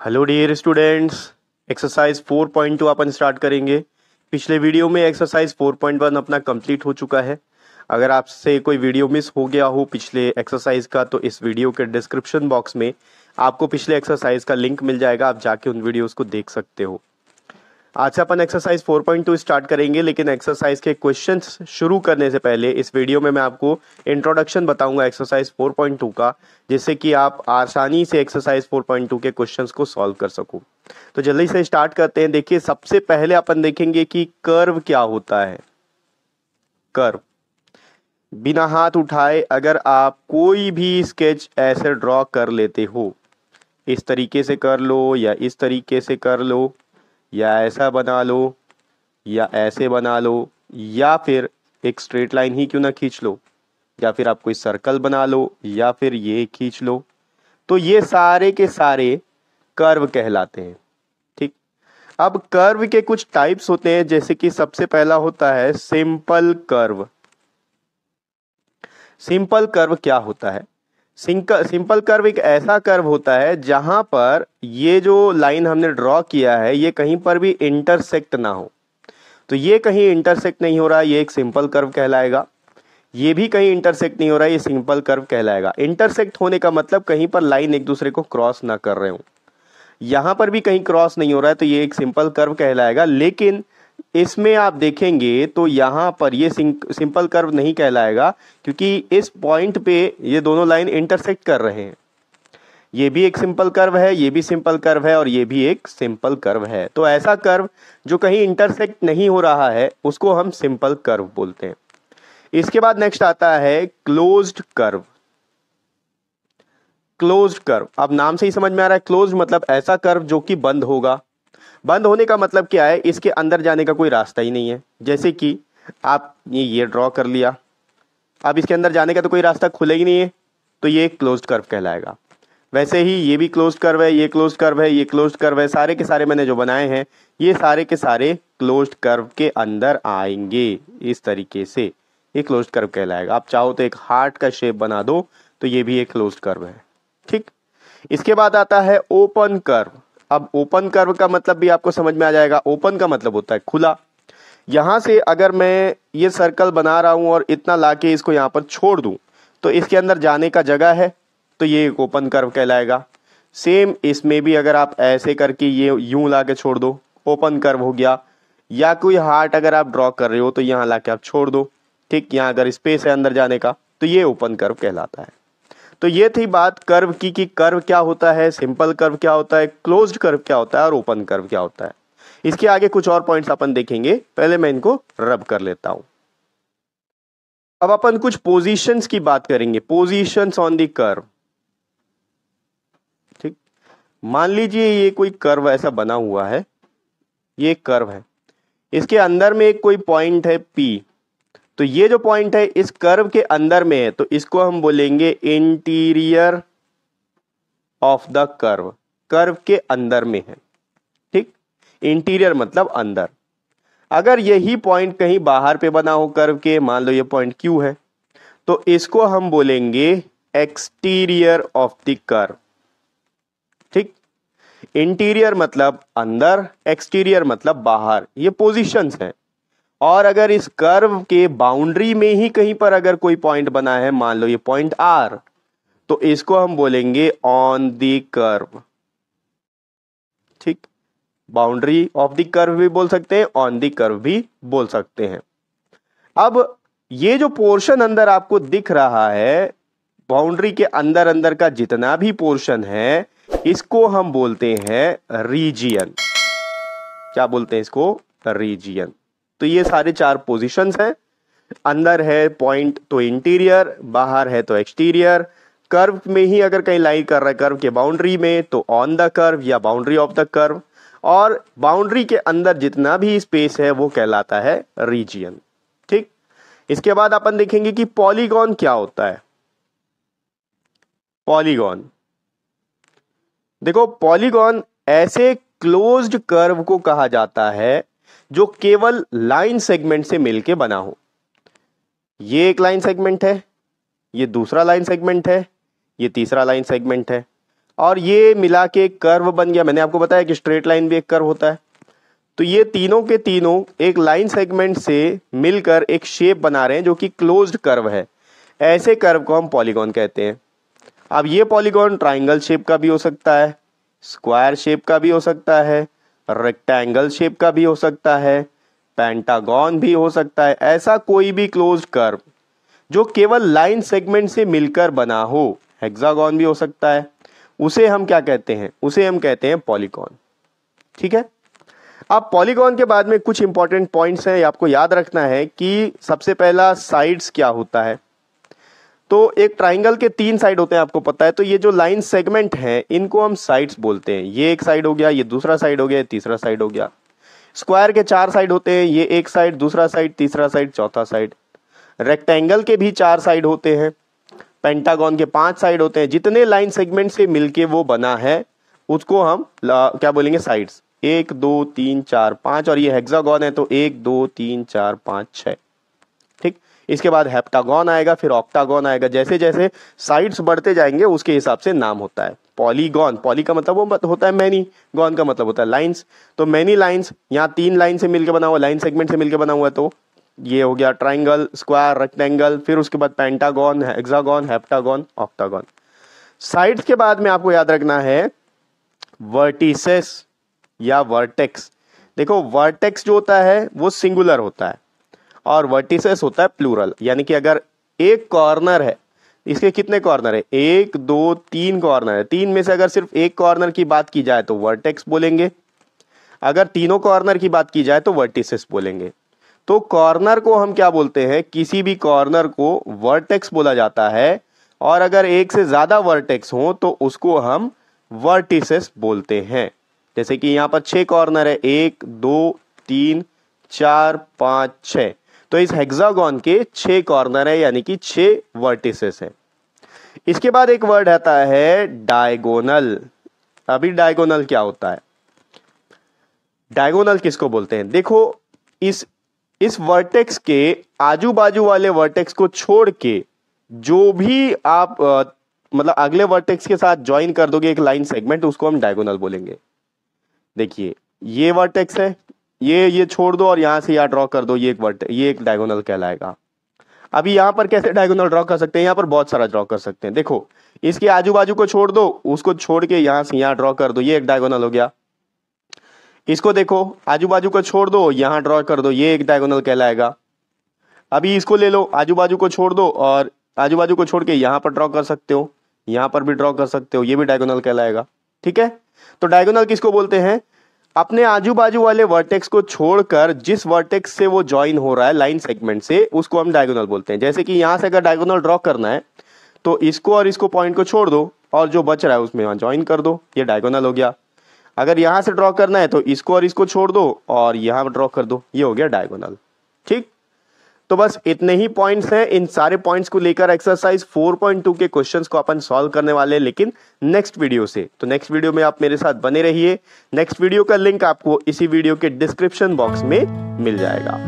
Hello dear students, exercise 4.2 अपन start करेंगे। पिछले video में एक्सरसाइज 4.1 अपना कंप्लीट हो चुका है। अगर आपसे कोई वीडियो मिस हो गया हो पिछले एक्सरसाइज का तो इस वीडियो के डिस्क्रिप्शन बॉक्स में आपको पिछले एक्सरसाइज का लिंक मिल जाएगा, आप जाके उन वीडियोस को देख सकते हो। आज से अपन एक्सरसाइज 4.2 स्टार्ट करेंगे, लेकिन एक्सरसाइज के क्वेश्चंस शुरू करने से पहले इस वीडियो में मैं आपको इंट्रोडक्शन बताऊंगा एक्सरसाइज 4.2 का, जिससे कि आप आसानी से एक्सरसाइज 4.2 के क्वेश्चंस को सॉल्व कर सको। तो जल्दी से स्टार्ट करते हैं। देखिए, सबसे पहले अपन देखेंगे कि कर्व क्या होता है। कर्व, बिना हाथ उठाए अगर आप कोई भी स्केच ऐसे ड्रॉ कर लेते हो, इस तरीके से कर लो या इस तरीके से कर लो या ऐसा बना लो या ऐसे बना लो, या फिर एक स्ट्रेट लाइन ही क्यों ना खींच लो, या फिर आप कोई सर्कल बना लो, या फिर ये खींच लो, तो ये सारे के सारे कर्व कहलाते हैं। ठीक, अब कर्व के कुछ टाइप्स होते हैं, जैसे कि सबसे पहला होता है सिंपल कर्व। सिंपल कर्व क्या होता है? सिंपल कर्व एक ऐसा कर्व होता है जहां पर ये जो लाइन हमने ड्रॉ किया है ये कहीं पर भी इंटरसेक्ट ना हो। तो ये कहीं इंटरसेक्ट नहीं हो रहा, ये एक सिंपल कर्व कहलाएगा। ये भी कहीं इंटरसेक्ट नहीं हो रहा, ये सिंपल कर्व कहलाएगा। इंटरसेक्ट होने का मतलब कहीं पर लाइन एक दूसरे को क्रॉस ना कर रहे हो। यहां पर भी कहीं क्रॉस नहीं हो रहा है, तो ये एक सिंपल कर्व कहलाएगा। लेकिन इसमें आप देखेंगे तो यहां पर ये सिंपल कर्व नहीं कहलाएगा, क्योंकि इस पॉइंट पे ये दोनों लाइन इंटरसेक्ट कर रहे हैं। ये भी एक सिंपल कर्व है, ये भी सिंपल कर्व है, और ये भी एक सिंपल कर्व है। तो ऐसा कर्व जो कहीं इंटरसेक्ट नहीं हो रहा है उसको हम सिंपल कर्व बोलते हैं। इसके बाद नेक्स्ट आता है क्लोज्ड कर्व। क्लोज्ड कर्व, अब नाम से ही समझ में आ रहा है, क्लोज्ड मतलब ऐसा कर्व जो कि बंद होगा। बंद होने का मतलब क्या है? इसके अंदर जाने का कोई रास्ता ही नहीं है। जैसे कि आप ये ड्रॉ कर लिया, अब इसके अंदर जाने का तो कोई रास्ता खुले ही नहीं है, तो ये क्लोज्ड कर्व कहलाएगा। वैसे ही ये भी क्लोज्ड कर्व है, ये क्लोज्ड कर्व है, ये क्लोज्ड कर्व है, सारे के सारे मैंने जो बनाए हैं ये सारे के सारे क्लोज्ड कर्व के अंदर आएंगे। इस तरीके से ये क्लोज्ड कर्व कहलाएगा। आप चाहो तो एक हार्ट का शेप बना दो, तो ये भी एक क्लोज्ड कर्व है। ठीक, इसके बाद आता है ओपन कर्व। अब ओपन कर्व का मतलब भी आपको समझ में आ जाएगा। ओपन का मतलब होता है खुला। यहां से अगर मैं ये सर्कल बना रहा हूं और इतना लाके इसको यहां पर छोड़ दूं तो इसके अंदर जाने का जगह है, तो ये एक ओपन कर्व कहलाएगा। सेम इसमें भी अगर आप ऐसे करके ये यूं लाके छोड़ दो, ओपन कर्व हो गया। या कोई हार्ट अगर आप ड्रॉ कर रहे हो तो यहां लाके आप छोड़ दो। ठीक, यहां अगर स्पेस है अंदर जाने का तो ये ओपन कर्व कहलाता है। तो ये थी बात कर्व की कि कर्व क्या होता है, सिंपल कर्व क्या होता है, क्लोज्ड कर्व क्या होता है और ओपन कर्व क्या होता है। इसके आगे कुछ और पॉइंट्स अपन देखेंगे, पहले मैं इनको रब कर लेता हूं। अब अपन कुछ पोजीशंस की बात करेंगे, पोजीशंस ऑन द कर्व। ठीक, मान लीजिए ये कोई कर्व ऐसा बना हुआ है, ये कर्व है, इसके अंदर में एक कोई पॉइंट है P। तो ये जो पॉइंट है इस कर्व के अंदर में है, तो इसको हम बोलेंगे interior of the curve. Curve के अंदर में है। ठीक, इंटीरियर मतलब अंदर। अगर यही पॉइंट कहीं बाहर पे बना हो कर्व के, मान लो ये पॉइंट Q है, तो इसको हम बोलेंगे एक्सटीरियर ऑफ द कर्व। ठीक, इंटीरियर मतलब अंदर, एक्सटीरियर मतलब बाहर, ये पोजीशंस हैं। और अगर इस कर्व के बाउंड्री में ही कहीं पर अगर कोई पॉइंट बना है, मान लो ये पॉइंट R, तो इसको हम बोलेंगे ऑन द कर्व। ठीक, बाउंड्री ऑफ द कर्व भी बोल सकते हैं, ऑन द कर्व भी बोल सकते हैं। अब ये जो पोर्शन अंदर आपको दिख रहा है, बाउंड्री के अंदर अंदर का जितना भी पोर्शन है, इसको हम बोलते हैं रीजियन। क्या बोलते हैं इसको? रीजियन। तो ये सारे चार पोजीशंस हैं। अंदर है पॉइंट तो इंटीरियर, बाहर है तो एक्सटीरियर, कर्व में ही अगर कहीं लाइन कर रहा है कर्व के बाउंड्री में तो ऑन द कर्व या बाउंड्री ऑफ द कर्व, और बाउंड्री के अंदर जितना भी स्पेस है वो कहलाता है रीजियन। ठीक, इसके बाद अपन देखेंगे कि पॉलीगॉन क्या होता है। पॉलीगॉन, देखो पॉलीगॉन ऐसे क्लोज्ड कर्व को कहा जाता है जो केवल लाइन सेगमेंट से मिलके बना हो। ये एक लाइन सेगमेंट है, ये दूसरा लाइन सेगमेंट है, ये तीसरा लाइन सेगमेंट है। और ये मिला के एक कर्व बन गया। मैंने आपको बताया कि स्ट्रेट लाइन भी एक कर्व होता है। तो ये तीनों के तीनों एक लाइन सेगमेंट से मिलकर एक शेप बना रहे हैं जो कि क्लोज्ड कर्व है। ऐसे कर्व को हम पॉलीगॉन कहते हैं। अब ये पॉलीगॉन ट्राइंगल शेप का भी हो सकता है, स्क्वायर शेप का भी हो सकता है, रेक्टेंगल शेप का भी हो सकता है, पेंटागन भी हो सकता है। ऐसा कोई भी क्लोज्ड कर्व जो केवल लाइन सेगमेंट से मिलकर बना हो, हेक्सागन भी हो सकता है, उसे हम क्या कहते हैं? उसे हम कहते हैं पॉलीगॉन। ठीक है। अब पॉलीगॉन के बाद में कुछ इंपॉर्टेंट पॉइंट्स हैं, आपको याद रखना है कि सबसे पहला साइड्स क्या होता है। तो एक ट्राइंगल के 3 साइड होते हैं, आपको पता है। तो ये जो लाइन सेगमेंट है इनको हम साइड्स बोलते हैं। ये एक साइड हो गया, ये दूसरा साइड हो गया, तीसरा साइड हो गया। स्क्वायर के 4 साइड होते हैं, ये एक साइड, दूसरा साइड, तीसरा साइड, चौथा साइड। रेक्टेंगल के भी 4 साइड होते हैं। पेंटागन के 5 साइड होते हैं। जितने लाइन सेगमेंट से मिलके वो बना है उसको हम क्या बोलेंगे? साइड्स। 1 2 3 4 5, और ये हेक्सागन है तो 1 2 3 4 5 6। ठीक। इसके बाद हेप्टागन आएगा, फिर ऑक्टागन आएगा। जैसे जैसे साइड्स बढ़ते जाएंगे उसके हिसाब से नाम होता है। पॉलीगॉन, पॉली का मतलब वो होता है मैनी, गॉन का मतलब होता है लाइंस। तो मैनी लाइंस, यहाँ 3 लाइन से मिलकर बना हुआ, लाइन सेगमेंट से मिलकर बना हुआ, तो ये हो गया ट्राइंगल, स्क्वायर, रेक्टेंगल। फिर उसके बाद pentagon, hexagon, heptagon, octagon. Sides के बाद में आपको याद रखना है वर्टिसेस या वर्टेक्स। देखो वर्टेक्स जो होता है वो सिंगुलर होता है और वर्टिसेस होता है प्लूरल। यानी कि अगर एक कॉर्नर है, इसके कितने कॉर्नर है? 1 2 3 कॉर्नर है। 3 में से अगर सिर्फ एक कॉर्नर की बात की जाए तो वर्टेक्स बोलेंगे, अगर तीनों कॉर्नर की बात की जाए तो वर्टिसेस बोलेंगे। तो कॉर्नर को हम क्या बोलते हैं? किसी भी कॉर्नर को वर्टेक्स बोला जाता है, और अगर एक से ज्यादा वर्टेक्स हो तो उसको हम वर्टिसेस बोलते हैं। जैसे कि यहां पर 6 कॉर्नर है, 1 2 3 4 5 6। तो इस हेक्सागन के 6 कॉर्नर है, यानी कि 6 वर्टिसेस है। इसके बाद एक वर्ड आता है डायगोनल। अभी डायगोनल क्या होता है? डायगोनल किसको बोलते हैं? देखो इस वर्टेक्स के आजू बाजू वाले वर्टेक्स को छोड़ के जो भी आप मतलब अगले वर्टेक्स के साथ ज्वाइन कर दोगे एक लाइन सेगमेंट, उसको हम डायगोनल बोलेंगे। देखिए ये वर्टेक्स है, ये छोड़ दो और यहां से यहां ड्रॉ कर दो, ये एक डायगोनल कहलाएगा। अभी यहां पर कैसे डायगोनल ड्रॉ कर सकते हैं? यहां पर बहुत सारा ड्रॉ कर सकते हैं। देखो इसके आजू बाजू को छोड़ दो, उसको छोड़ के यहां से यहां ड्रॉ कर दो, ये एक डायगोनल हो गया। इसको देखो आजू बाजू को छोड़ दो, यहां ड्रॉ कर दो, ये एक डायगोनल कहलाएगा। अभी इसको ले लो, आजू बाजू को छोड़ दो और आजू बाजू को छोड़ के यहां पर ड्रॉ कर सकते हो, यहां पर भी ड्रॉ कर सकते हो, ये भी डायगोनल कहलाएगा। ठीक है। तो डायगोनल किसको बोलते हैं? अपने आजू बाजू वाले वर्टेक्स को छोड़कर जिस वर्टेक्स से वो ज्वाइन हो रहा है लाइन सेगमेंट से, उसको हम डायगोनल बोलते हैं। जैसे कि यहां से अगर डायगोनल ड्रॉ करना है तो इसको और इसको पॉइंट को छोड़ दो और जो बच रहा है उसमें वहां ज्वाइन कर दो, ये डायगोनल हो गया। अगर यहां से ड्रॉ करना है तो इसको और इसको छोड़ दो और यहां ड्रॉ कर दो, ये हो गया डायगोनल। ठीक। तो बस इतने ही पॉइंट्स हैं। इन सारे पॉइंट्स को लेकर एक्सरसाइज 4.2 के क्वेश्चंस को अपन सॉल्व करने वाले हैं, लेकिन नेक्स्ट वीडियो से। तो नेक्स्ट वीडियो में आप मेरे साथ बने रहिए। नेक्स्ट वीडियो का लिंक आपको इसी वीडियो के डिस्क्रिप्शन बॉक्स में मिल जाएगा।